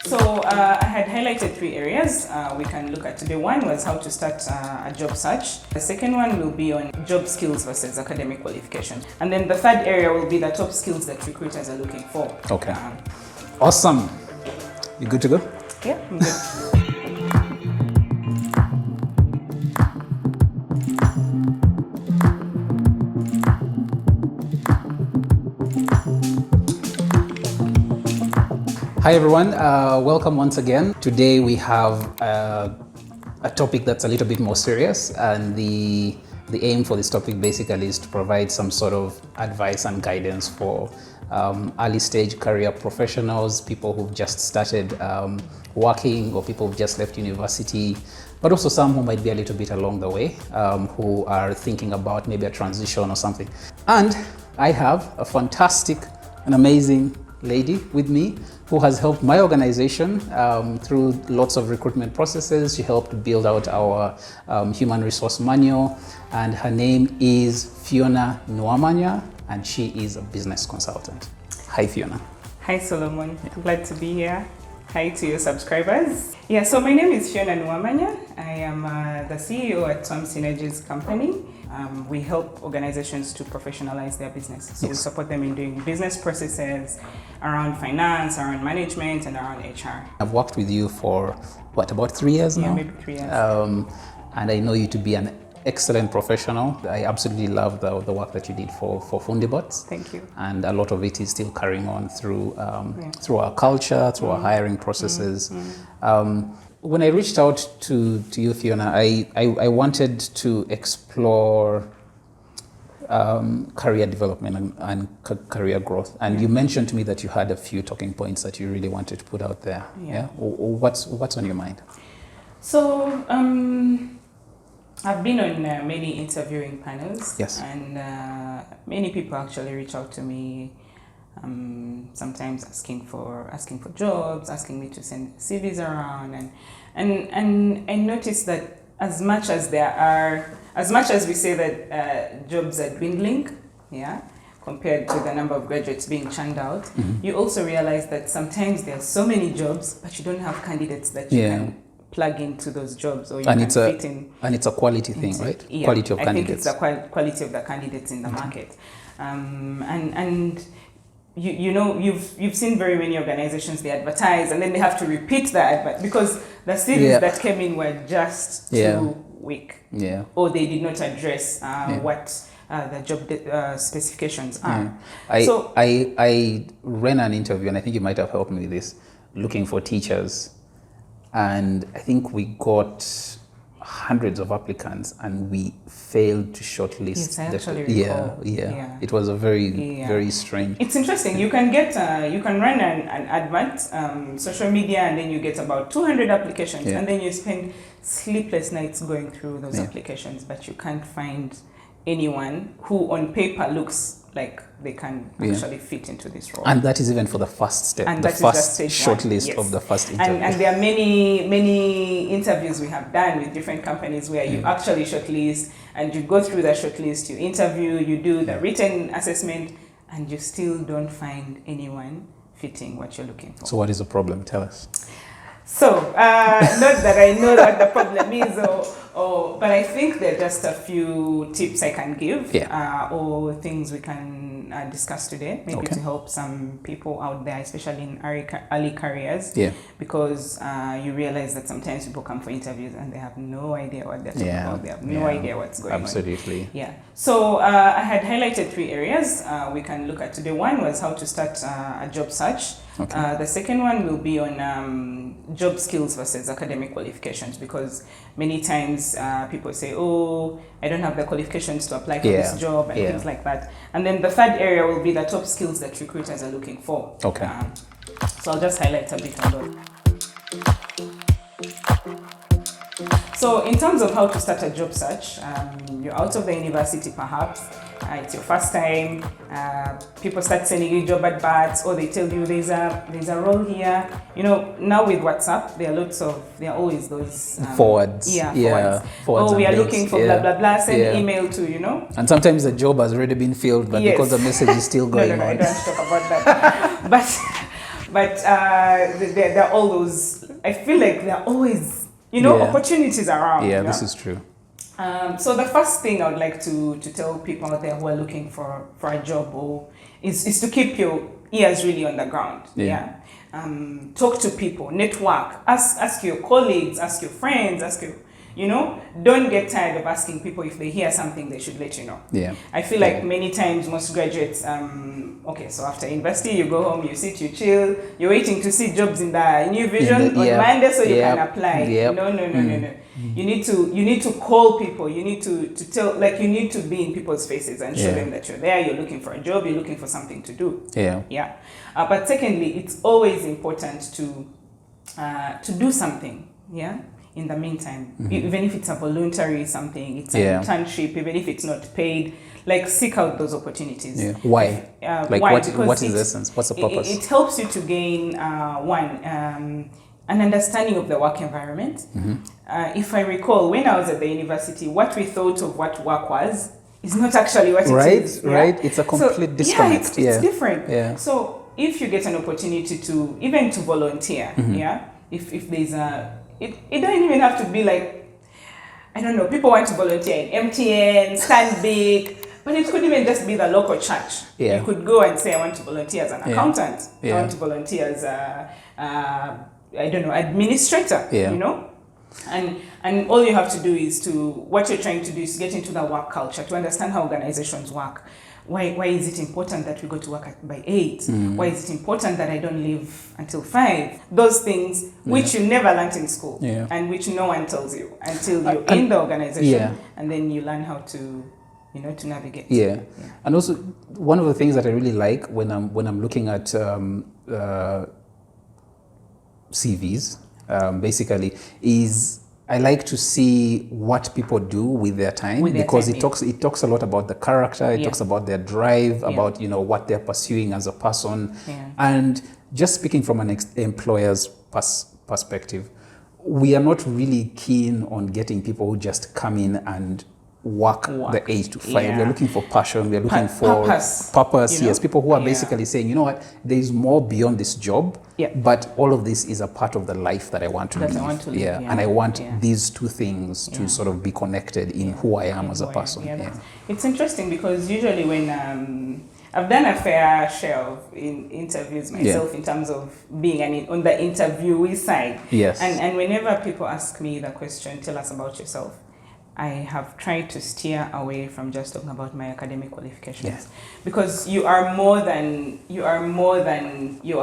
So I had highlighted 3 areas we can look at today. One was how to start a job search. The second one will be on job skills versus academic qualification. And then the third area will be the top skills that recruiters are looking for. Okay. Awesome. You good to go? Yeah, I'm good. Hi everyone, welcome once again. Today we have a topic that's a little bit more serious, and the aim for this topic basically is to provide some sort of advice and guidance for early stage career professionals, people who've just started working, or people who've just left university, but also some who might be a little bit along the way, who are thinking about maybe a transition or something. And I have a fantastic and amazing lady with me who has helped my organization through lots of recruitment processes. She helped build out our human resource manual, and her name is Fiona Nuwamanya, and she is a business consultant. Hi Fiona. Hi Solomon, glad to be here. Hi to your subscribers. Yeah, so my name is Fiona Nuwamanya. I am the CEO at Tom Synergies Company. We help organizations to professionalize their business. So we support them in doing business processes around finance, around management, and around HR. I've worked with you for, what, about 3 years now? Yeah, maybe 3 years. And I know you to be an excellent professional. I absolutely love the work that you did for Fundibots. Thank you. And a lot of it is still carrying on through our culture, through our hiring processes. When I reached out to you, Fiona, I wanted to explore career development and career growth. And you mentioned to me that you had a few talking points that you really wanted to put out there. Yeah. What's on your mind? So I've been on many interviewing panels. Yes. And many people actually reach out to me. Sometimes asking for jobs, asking me to send CVs around, and I noticed that as much as we say that jobs are dwindling, compared to the number of graduates being churned out, you also realize that sometimes there are so many jobs, but you don't have candidates that you can plug into those jobs, or you can fit in. And it's a quality thing, right? Yeah, quality of candidates. I think it's the quality of the candidates in the market, and. You've seen very many organizations, they advertise and then they have to repeat the advert because the CVs that came in were just too weak, or they did not address what the job specifications are. I ran an interview, and I think you might have helped me with this, looking for teachers, and I think we got hundreds of applicants and we failed to shortlist. Yes, I actually recall. It was a very strange. It's interesting. You can get you can run an advert, social media, and then you get about 200 applications, and then you spend sleepless nights going through those applications, but you can't find anyone who on paper looks like they can actually fit into this role. And that is even for the first step, and the first shortlist of the first interview. And there are many interviews we have done with different companies where you actually shortlist, and you go through the shortlist, you interview, you do the written assessment, and you still don't find anyone fitting what you're looking for. So what is the problem? Tell us. So, not that I know what the problem is, but I think there are just a few tips I can give, or things we can discuss today, maybe to help some people out there, especially in early careers, because you realize that sometimes people come for interviews and they have no idea what they're talking about, they have no idea what's going on. Absolutely. Yeah. So I had highlighted 3 areas we can look at today. One was how to start a job search. The second one will be on job skills versus academic qualifications, because many times people say, oh, I don't have the qualifications to apply for this job, and things like that. And then the third area will be the top skills that recruiters are looking for. So I'll just highlight a bit on those. So in terms of how to start a job search, you're out of the university perhaps, it's your first time, people start sending you job adverts, or they tell you there's a role here. You know, now with WhatsApp, there are always those forwards. Forwards. Oh, we are looking for blah, blah, blah, send email to, you know. And sometimes the job has already been filled, but because the message is still going on. I don't talk about that. But there are all those, I feel like there are always, opportunities around. Yeah, this is true. So the first thing I would like to tell people out there who are looking for a job is to keep your ears really on the ground. Yeah. Talk to people, network, ask your colleagues, ask your friends, don't get tired of asking people if they hear something they should let you know. Yeah. I feel like many times most graduates, so after university you go home, you sit, you chill, you're waiting to see jobs in the New Vision on Monday so you can apply. No. You need to call people. You need to tell, you need to be in people's faces and show them that you're there, you're looking for a job, you're looking for something to do. Yeah. But secondly, it's always important to do something. Yeah. In the meantime, even if it's a voluntary something, it's an internship, even if it's not paid, seek out those opportunities. Yeah. Why? Why? What is the essence? What's the purpose? It helps you to gain an understanding of the work environment. If I recall, when I was at the university, what we thought of what work was is not actually what it is. Right. It's a complete disconnect. It's different. Yeah. So if you get an opportunity to even to volunteer, if there's it doesn't even have to be I don't know, people want to volunteer in MTN, Stanbic, but it could even just be the local church. You could go and say, I want to volunteer as an accountant. I want to volunteer as administrator, And all you have to do is what you're trying to do is get into the work culture, to understand how organizations work. Why is it important that we go to work by 8? Why is it important that I don't leave until 5? Those things which you never learned in school and which no one tells you until you're in the organization and then you learn how to to navigate. Yeah. And also one of the things that I really like when I'm looking at CVs basically is I like to see what people do with their time because it talks a lot about the character, it talks about their drive, about what they're pursuing as a person. And just speaking from an employer's perspective, we are not really keen on getting people who just come in and work the 8 to 5. We're looking for passion, we're looking for purpose. Yes, people who are basically saying, there is more beyond this job, but all of this is a part of the life that I want to live. And I want these two things to sort of be connected in who I am as a person. It's interesting because usually when I've done a fair share of interviews myself in terms of being on the interviewee side. Yes. And whenever people ask me the question, tell us about yourself, I have tried to steer away from just talking about my academic qualifications because you are more than your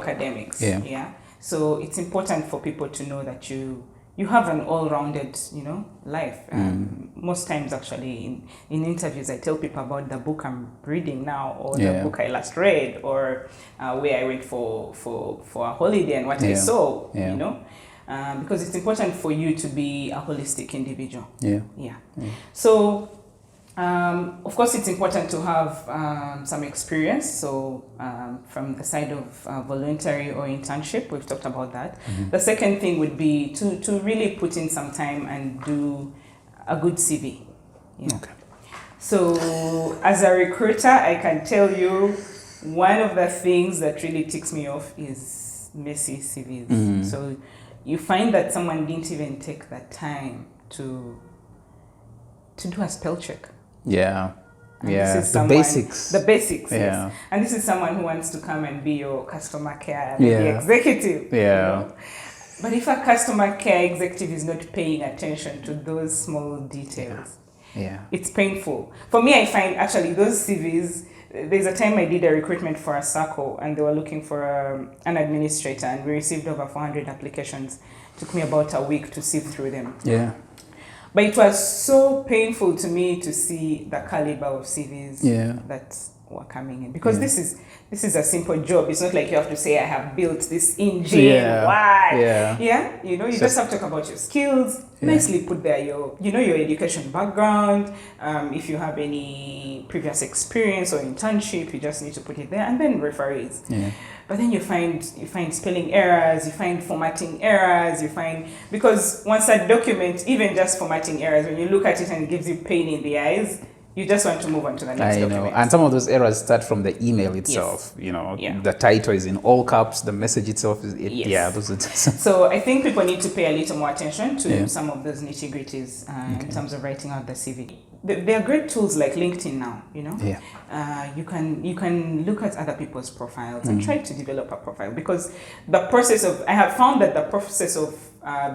academics. So it's important for people to know that you have an all-rounded life. Most times actually in interviews I tell people about the book I'm reading now or the book I last read or where I went for a holiday and what I saw. Because it's important for you to be a holistic individual. So, of course, it's important to have some experience. So, from the side of voluntary or internship, we've talked about that. The second thing would be to really put in some time and do a good CV. So, as a recruiter, I can tell you one of the things that really ticks me off is messy CVs. So, you find that someone didn't even take the time to do a spell check. The basics. Yes. And this is someone who wants to come and be your customer care executive. But if a customer care executive is not paying attention to those small details, it's painful. For me, I find actually those CVs, there's a time I did a recruitment for a circle and they were looking for an administrator and we received over 400 applications. It took me about a week to sift through them. But it was so painful to me to see the caliber of CVs that were coming in because this is a simple job. It's not like you have to say I have built this engine. Why? You just have to talk about your skills. Nicely put there your education background. If you have any previous experience or internship, you just need to put it there and then referees. But then you find spelling errors, you find formatting errors, because once a document, even just formatting errors, when you look at it and it gives you pain in the eyes, You just want to move on to the next I know. document. And some of those errors start from the email itself. The title is in all caps, the message itself is So I think people need to pay a little more attention to some of those nitty-gritties in terms of writing out the CV. There are great tools like LinkedIn now, you can look at other people's profiles and try to develop a profile, because I have found that the process of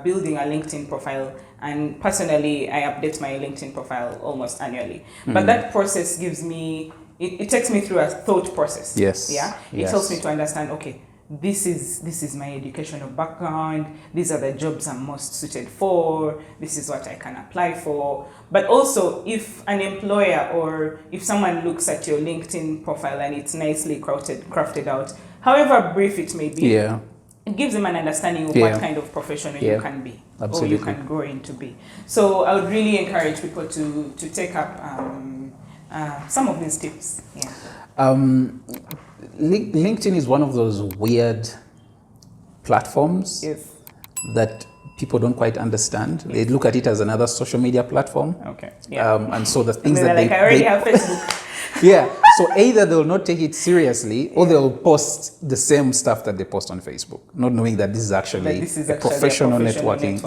building a LinkedIn profile, and personally I update my LinkedIn profile almost annually, but that process gives me, it takes me through a thought process. It helps me to understand, okay, this is my educational background, these are the jobs I'm most suited for, this is what I can apply for. But also, if an employer or if someone looks at your LinkedIn profile and it's nicely crafted out, however brief it may be, it gives them an understanding of what kind of professional you can be, or you can grow into be. So I would really encourage people to take up some of these tips. LinkedIn is one of those weird platforms that people don't quite understand. They look at it as another social media platform. And so the things that I already have Facebook. So either they'll not take it seriously, or they'll post the same stuff that they post on Facebook, not knowing that this is actually a professional networking.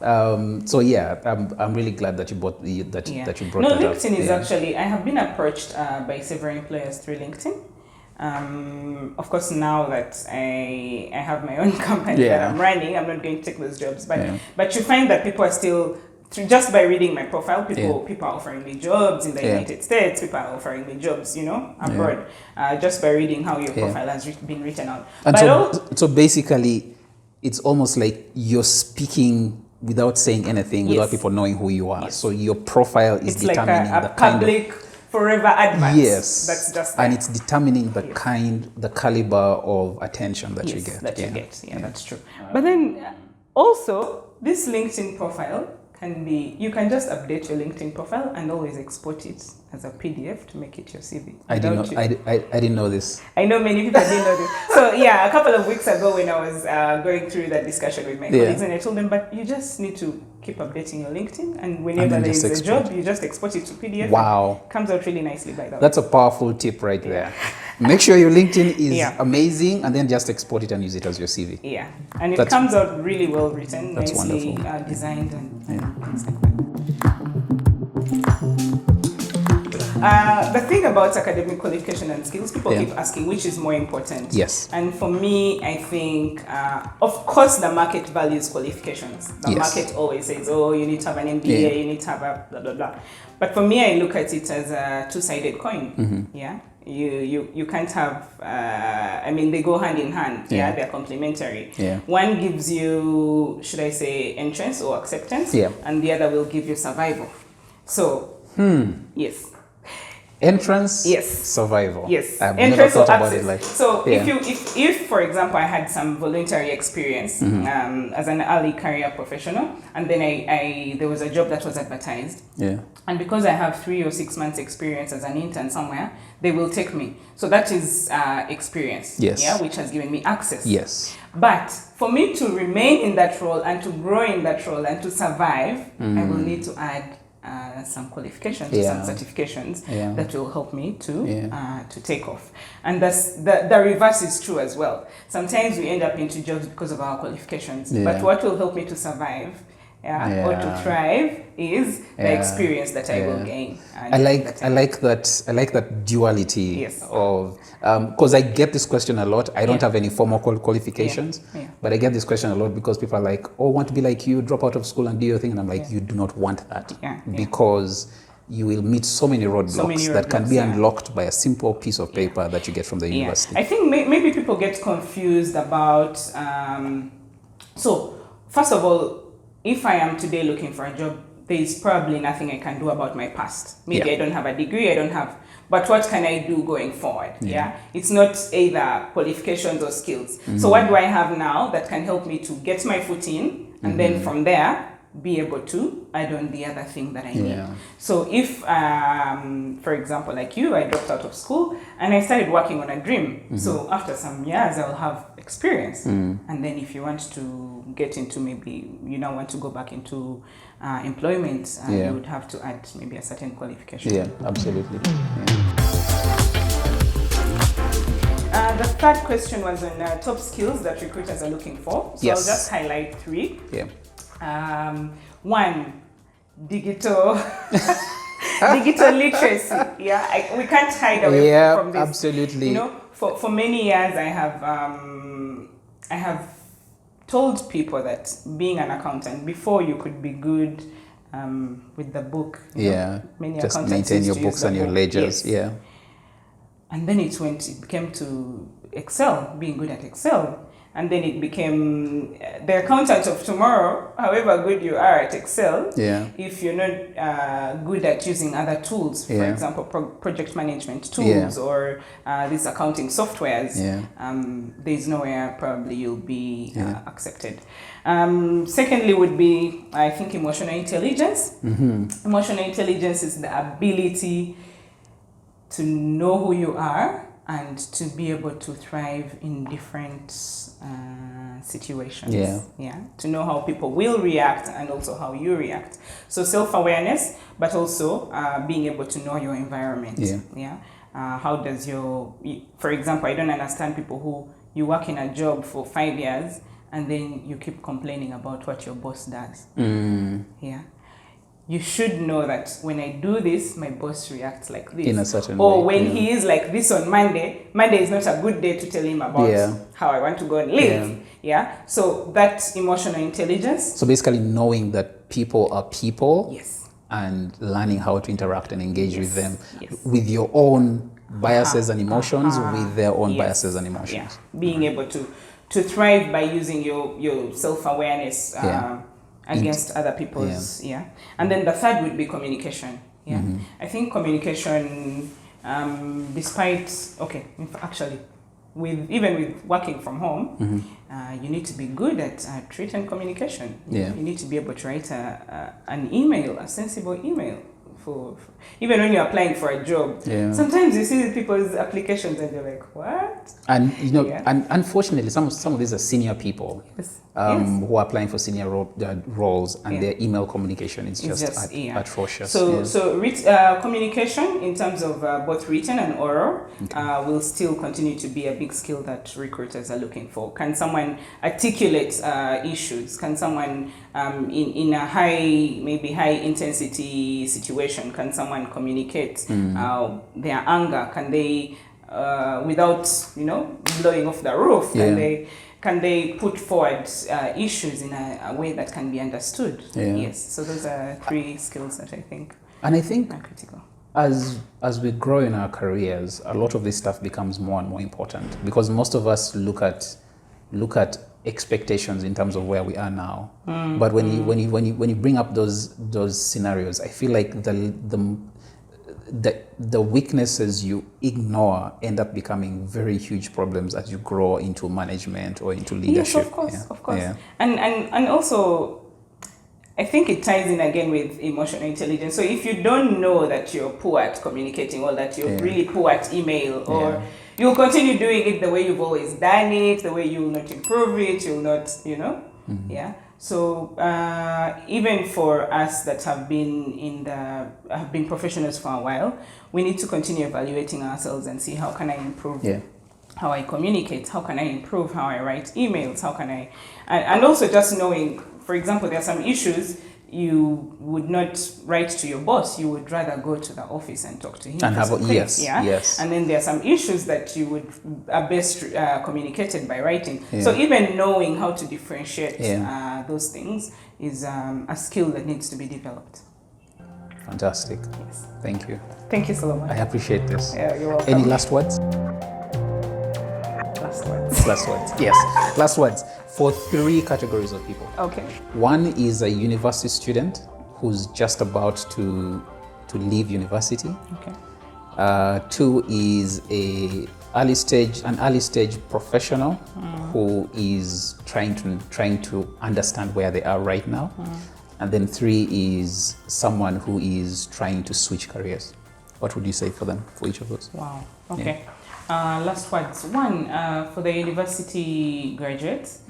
I'm really glad that you brought that you brought that up. LinkedIn is actually, I have been approached by several employers through LinkedIn. Of course, now that I have my own company that I'm running, I'm not going to take those jobs. But you find that people are still, just by reading my profile, people are offering me jobs in the United States. People are offering me jobs, abroad, just by reading how your profile has been written out. And so basically, it's almost like you're speaking without saying anything, without people knowing who you are. So your profile is determining like a public forever advert. That's just and it's determining the caliber of attention that you get. That's true. But then also, this LinkedIn profile can be, you can just update your LinkedIn profile and always export it as a PDF to make it your CV. I didn't know this. I know many people didn't know this. So a couple of weeks ago when I was going through that discussion with my colleagues, and I told them, but you just need to keep updating your LinkedIn, and whenever there is a job, you just export it to PDF. Wow. It comes out really nicely, by the way. That's a powerful tip right there. Make sure your LinkedIn is amazing, and then just export it and use it as your CV. And it comes out really well written, nicely designed, and things like that. The thing about academic qualification and skills, people keep asking which is more important. And for me, I think, of course, the market values qualifications. The market always says, oh, you need to have an MBA, you need to have a blah, blah, blah. But for me, I look at it as a two-sided coin. You can't have, they go hand in hand. They're complementary. One gives you, should I say, entrance or acceptance, and the other will give you survival. So, entrance, survival. I've never thought about it like so. If for example, I had some voluntary experience as an early career professional, and then there was a job that was advertised, and because I have 3 or 6 months experience as an intern somewhere, they will take me. So that is experience, which has given me access. But for me to remain in that role and to grow in that role and to survive, I will need to add some qualifications, some certifications that will help me to take off. And the reverse is true as well. Sometimes we end up into jobs because of our qualifications, but what will help me to survive or to thrive is the experience that I will gain. I like that duality of, because I get this question a lot. I don't have any formal qualifications, but I get this question a lot because people are like, oh, I want to be like you, drop out of school and do your thing. And I'm like, you do not want that because you will meet so many roadblocks that can be unlocked by a simple piece of paper that you get from the university. I think maybe people get confused about, so first of all, if I am today looking for a job, there is probably nothing I can do about my past. Maybe I don't have a degree, but what can I do going forward? It's not either qualifications or skills. So what do I have now that can help me to get my foot in, and then from there, be able to add on the other thing that I need. Yeah. So if, for example, like you, I dropped out of school and I started working on a dream. So after some years, I'll have experience. And then if you want to get into, maybe you now want to go back into employment, you would have to add maybe a certain qualification. Yeah, absolutely. Yeah. The third question was on top skills that recruiters are looking for. So Yes. I'll just highlight 3. Yeah. One, digital digital literacy. Yeah, we can't hide away from this. Absolutely. You know, for many years I have told people that being an accountant, before you could be good with the book. Many just maintain your books and your ledgers. Yes. And then it became to Excel, being good at Excel. And then it became the accountant of tomorrow, however good you are at Excel, if you're not good at using other tools, for example, project management tools or these accounting softwares, there's nowhere probably you'll be accepted. Secondly would be, I think, emotional intelligence. Emotional intelligence is the ability to know who you are and to be able to thrive in different situations. To know how people will react and also how you react. So self-awareness, but also being able to know your environment. How does for example, I don't understand people who you work in a job for 5 years and then you keep complaining about what your boss does. You should know that when I do this, my boss reacts like this. In a certain way. Or when he is like this on Monday is not a good day to tell him about how I want to go and live. So that's emotional intelligence. So basically knowing that people are people. And learning how to interact and engage with them with your own biases and emotions, with their own biases and emotions. Being able to thrive by using your self-awareness against other people's, And then the third would be communication. I think communication, actually, even with working from home, you need to be good at written communication. You need to be able to write an email, a sensible email. For even when you're applying for a job, sometimes you see people's applications and you're like, what? And and unfortunately, some of these are senior people who are applying for senior roles, and their email communication is just atrocious. So communication in terms of both written and oral will still continue to be a big skill that recruiters are looking for. Can someone articulate issues? Can someone in a high intensity situation, can someone communicate their anger? Can they, without blowing off the roof, can they put forward issues in a way that can be understood? So those are 3 skills that I think are critical. As we grow in our careers, a lot of this stuff becomes more and more important, because most of us look at expectations in terms of where we are now. But when you bring up those scenarios, I feel like the weaknesses you ignore end up becoming very huge problems as you grow into management or into leadership. Yes, of course. And also, I think it ties in again with emotional intelligence. So if you don't know that you're poor at communicating, or that you're really poor at email, or you'll continue doing it the way you've always done it, the way you'll not improve it, you'll not, So even for us that have been professionals for a while, we need to continue evaluating ourselves and see how can I improve how I communicate, how can I improve how I write emails, how can I, and also just knowing, for example, there are some issues you would not write to your boss, you would rather go to the office and talk to him. And yes. And then there are some issues that you would are best communicated by writing. So even knowing how to differentiate those things is a skill that needs to be developed. Fantastic. Yes. Thank you. Thank you, Solomon. I appreciate this. Yeah, you're welcome. Any last words? Last words. Yes. Last words. For 3 categories of people. Okay. One is a university student who's just about to leave university. Okay. 2 is an early stage professional who is trying to understand where they are right now. And then 3 is someone who is trying to switch careers. What would you say for them, for each of those? Wow. Okay. Last words. 1, for the university graduates,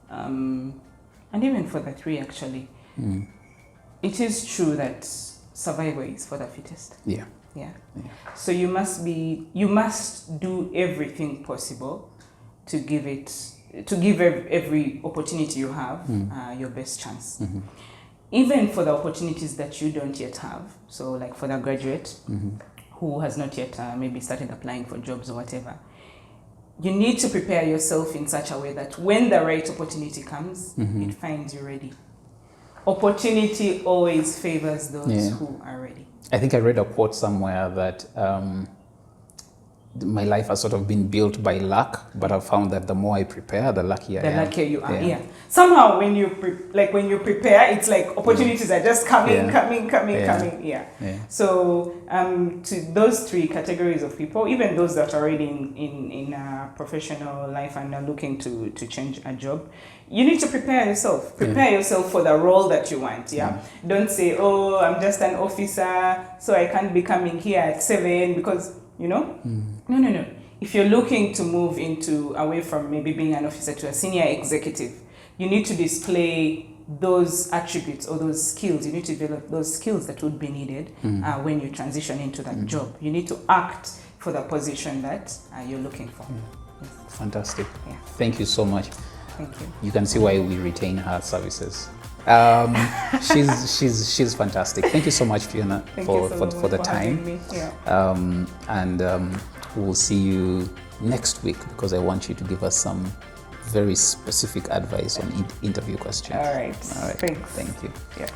and even for the 3 actually. It is true that survival is for the fittest. Yeah. Yeah. So you must do everything possible to give every opportunity you have your best chance. Even for the opportunities that you don't yet have. So like for the graduate who has not yet maybe started applying for jobs or whatever, you need to prepare yourself in such a way that when the right opportunity comes, it finds you ready. Opportunity always favors those who are ready. I think I read a quote somewhere that my life has sort of been built by luck, but I've found that the more I prepare, the luckier I am. The luckier you are, yeah. Somehow when you prepare, it's like opportunities are just coming. So to those 3 categories of people, even those that are already in a professional life and are looking to change a job, you need to prepare yourself. Prepare yourself for the role that you want, Don't say, oh, I'm just an officer, so I can't be coming here at 7 because, No. If you're looking to move away from maybe being an officer to a senior executive, you need to display those attributes or those skills. You need to develop those skills that would be needed when you transition into that job. You need to act for the position that you're looking for. Yes. Fantastic. Yeah. Thank you so much. Thank you. You can see why we retain her services. She's fantastic. Thank you so much, Fiona, for the time. And we'll see you next week because I want you to give us some very specific advice on interview questions. All right. Thanks. Thank you. Yeah.